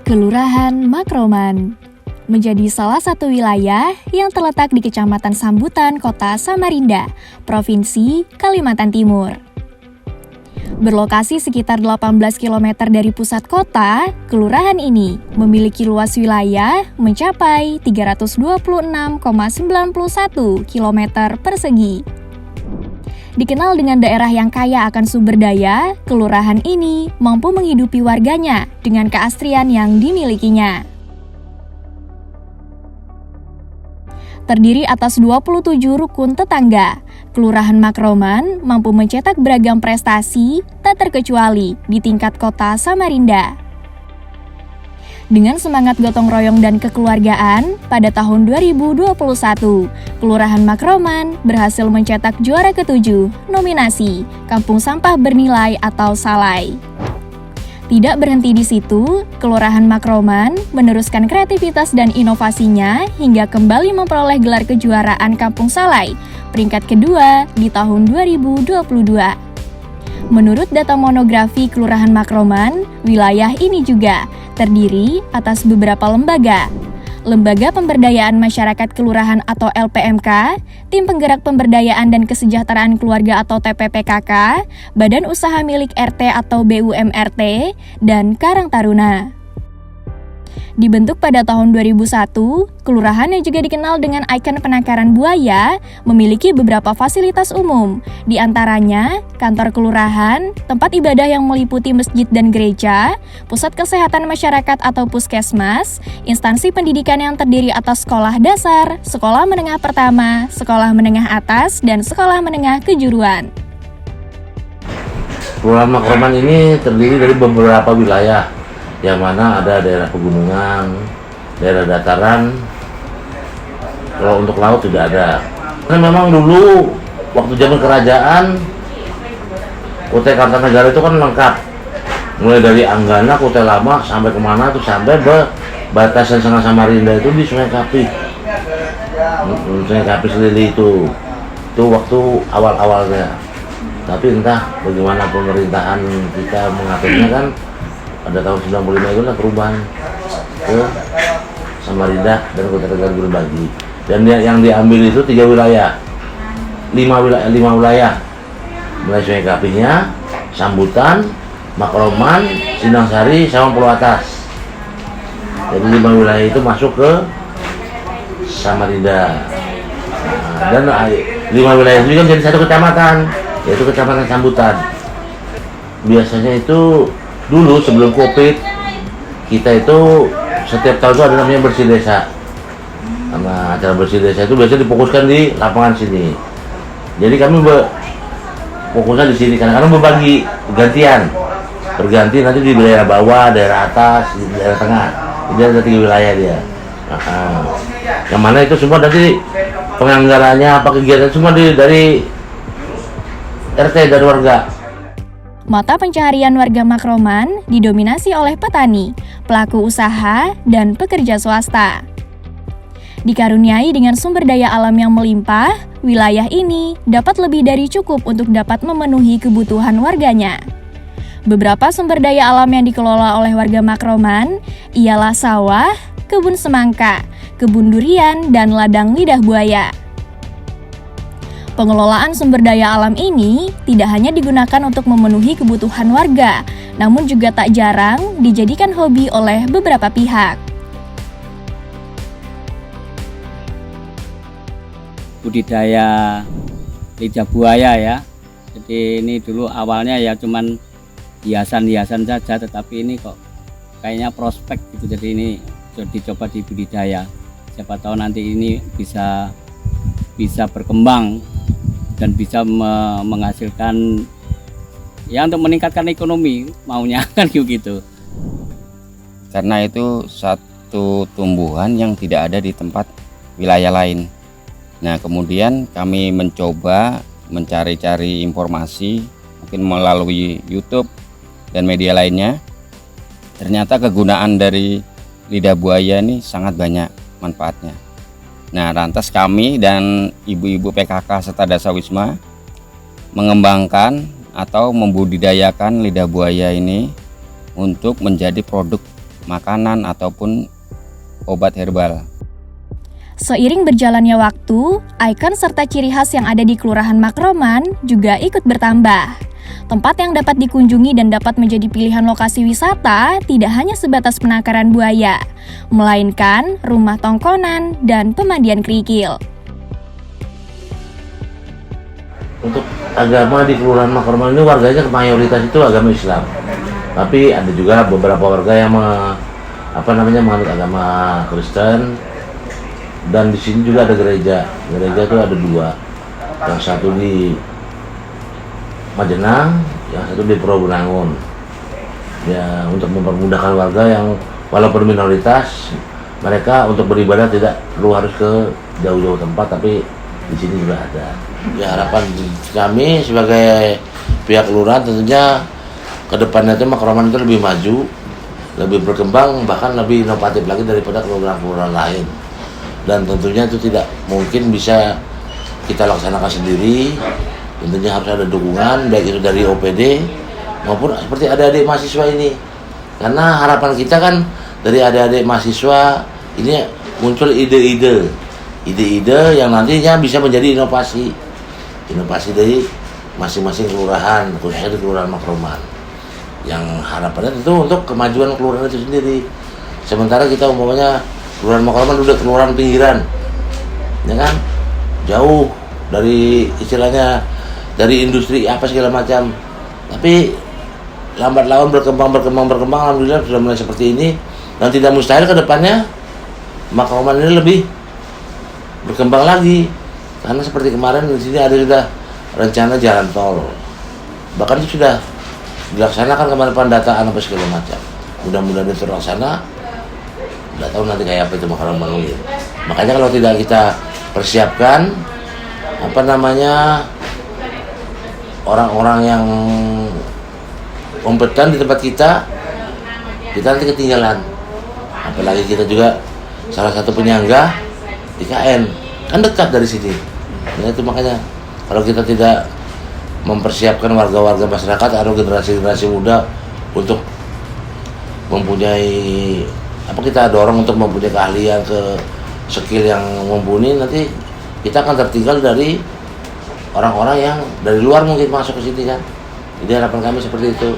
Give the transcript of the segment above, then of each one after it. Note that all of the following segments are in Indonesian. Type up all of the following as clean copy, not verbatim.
Kelurahan Makroman menjadi salah satu wilayah yang terletak di Kecamatan Sambutan, Kota Samarinda, Provinsi Kalimantan Timur. Berlokasi sekitar 18 km dari pusat kota, kelurahan ini memiliki luas wilayah mencapai 326,91 km persegi. Dikenal dengan daerah yang kaya akan sumber daya, kelurahan ini mampu menghidupi warganya dengan keasrian yang dimilikinya. Terdiri atas 27 rukun tetangga, Kelurahan Makroman mampu mencetak beragam prestasi tak terkecuali di tingkat kota Samarinda. Dengan semangat gotong royong dan kekeluargaan, pada tahun 2021, Kelurahan Makroman berhasil mencetak juara ke-7 nominasi Kampung Sampah Bernilai atau SALAI. Tidak berhenti di situ, Kelurahan Makroman meneruskan kreativitas dan inovasinya hingga kembali memperoleh gelar kejuaraan Kampung SALAI peringkat kedua di tahun 2022. Menurut data monografi Kelurahan Makroman, wilayah ini juga terdiri atas beberapa lembaga. Lembaga Pemberdayaan Masyarakat Kelurahan atau LPMK, Tim Penggerak Pemberdayaan dan Kesejahteraan Keluarga atau TPPKK, Badan Usaha Milik RT atau BUMRT, dan Karang Taruna. Dibentuk pada tahun 2001, kelurahan yang juga dikenal dengan ikon penangkaran buaya memiliki beberapa fasilitas umum, di antaranya kantor kelurahan, tempat ibadah yang meliputi masjid dan gereja, pusat kesehatan masyarakat atau puskesmas, instansi pendidikan yang terdiri atas sekolah dasar, sekolah menengah pertama, sekolah menengah atas, dan sekolah menengah kejuruan. Kelurahan Makroman ini terdiri dari beberapa wilayah, yang mana ada daerah pegunungan, daerah dataran. Kalau untuk laut tidak ada. Karena memang dulu waktu zaman kerajaan, Kutai Kartanegara itu kan lengkap, mulai dari Anggana, Kutai Lama sampai kemana tuh, sampai batasan Sungai Samarinda itu di Sungai Kapi. Sungai Kapi Selili itu waktu awal-awalnya. Tapi entah bagaimana pemerintahan kita mengaturnya kan. Pada tahun 95 itu perubahan ke Samarinda dan Kota Tegal berbagi. Dan yang diambil itu 3 wilayah, 5 wilayah, mulai Sungai Kapinya, Sambutan, Makroman, Sindang-Sari, sama Pulau Atas. Jadi 5 wilayah itu masuk ke Samarinda. Dan 5 wilayah itu juga menjadi satu kecamatan, yaitu Kecamatan Sambutan. Biasanya itu dulu sebelum Covid, kita itu setiap tahun itu ada namanya bersih desa. Karena acara bersih desa itu biasanya difokuskan di lapangan sini. Jadi kami fokusnya di sini karena berbagi berganti nanti di daerah bawah, daerah atas, di daerah tengah. Jadi ada 3 wilayah dia. Yang mana itu semua nanti penganggarannya apa kegiatan semua dari RT dan warga. Mata pencaharian warga Makroman didominasi oleh petani, pelaku usaha, dan pekerja swasta. Dikaruniai dengan sumber daya alam yang melimpah, wilayah ini dapat lebih dari cukup untuk dapat memenuhi kebutuhan warganya. Beberapa sumber daya alam yang dikelola oleh warga Makroman ialah sawah, kebun semangka, kebun durian, dan ladang lidah buaya. Pengelolaan sumber daya alam ini tidak hanya digunakan untuk memenuhi kebutuhan warga, namun juga tak jarang dijadikan hobi oleh beberapa pihak. Budidaya lidah buaya ya. Jadi ini dulu awalnya ya cuman hiasan-hiasan saja, tetapi ini kok kayaknya prospek gitu. Jadi ini dicoba di budidaya. Siapa tahu nanti ini bisa berkembang dan bisa menghasilkan ya untuk meningkatkan ekonomi maunya kan gitu. Karena itu satu tumbuhan yang tidak ada di tempat wilayah lain. Nah, kemudian kami mencoba mencari-cari informasi mungkin melalui YouTube dan media lainnya. Ternyata kegunaan dari lidah buaya ini sangat banyak manfaatnya. Nah, lantas kami dan ibu-ibu PKK serta Dasawisma mengembangkan atau membudidayakan lidah buaya ini untuk menjadi produk makanan ataupun obat herbal. Seiring berjalannya waktu, ikon serta ciri khas yang ada di Kelurahan Makroman juga ikut bertambah. Tempat yang dapat dikunjungi dan dapat menjadi pilihan lokasi wisata tidak hanya sebatas penangkaran buaya, melainkan rumah tongkonan dan pemandian kerikil. Untuk agama di Kelurahan Makroman ini warganya mayoritas itu agama Islam. Tapi ada juga beberapa warga yang menganut agama Kristen. Dan di sini juga ada gereja. Gereja itu ada 2. Yang satu di Majenang, yang satu di Probolinggo. Ya, untuk mempermudahkan warga yang walaupun minoritas, mereka untuk beribadah tidak perlu harus ke jauh-jauh tempat, tapi di sini juga ada. Ya, harapan kami sebagai pihak kelurahan tentunya ke depannya itu Makroman itu lebih maju, lebih berkembang, bahkan lebih inovatif lagi daripada kelurahan-kelurahan lain. Dan tentunya itu tidak mungkin bisa kita laksanakan sendiri. Tentunya harus ada dukungan, baik itu dari OPD maupun seperti adik-adik mahasiswa ini. Karena harapan kita kan dari adik-adik mahasiswa ini muncul ide-ide yang nantinya bisa menjadi inovasi dari masing-masing kelurahan, khususnya di Kelurahan Makroman. Yang harapannya tentu untuk kemajuan kelurahan itu sendiri. Sementara kita umpamanya Kelurahan Makroman udah kelurahan pinggiran, ya kan, jauh dari istilahnya dari industri apa segala macam. Tapi lambat laun berkembang, alhamdulillah sudah mulai seperti ini, dan tidak mustahil ke depannya Makroman ini lebih berkembang lagi. Karena seperti kemarin di sini ada sudah rencana jalan tol, bahkan itu sudah dilaksanakan kemarin pendataan apa segala macam. Mudah-mudahan itu terlaksana. Nggak tahu nanti kayak apa itu Makroman ini. Makanya kalau tidak kita persiapkan orang-orang yang kompeten di tempat kita nanti ketinggalan. Apalagi kita juga salah satu penyangga IKN, kan dekat dari sini. Ya, itu makanya kalau kita tidak mempersiapkan warga-warga masyarakat atau generasi-generasi muda untuk mempunyai kita dorong untuk mempunyai keahlian, skill yang mumpuni, nanti kita akan tertinggal dari orang-orang yang dari luar mungkin masuk ke sini kan. Jadi harapan kami seperti itu.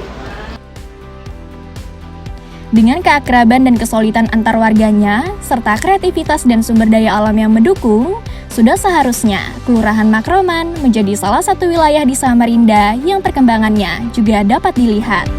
Dengan keakraban dan kesulitan antar warganya, serta kreativitas dan sumber daya alam yang mendukung, sudah seharusnya Kelurahan Makroman menjadi salah satu wilayah di Samarinda yang perkembangannya juga dapat dilihat.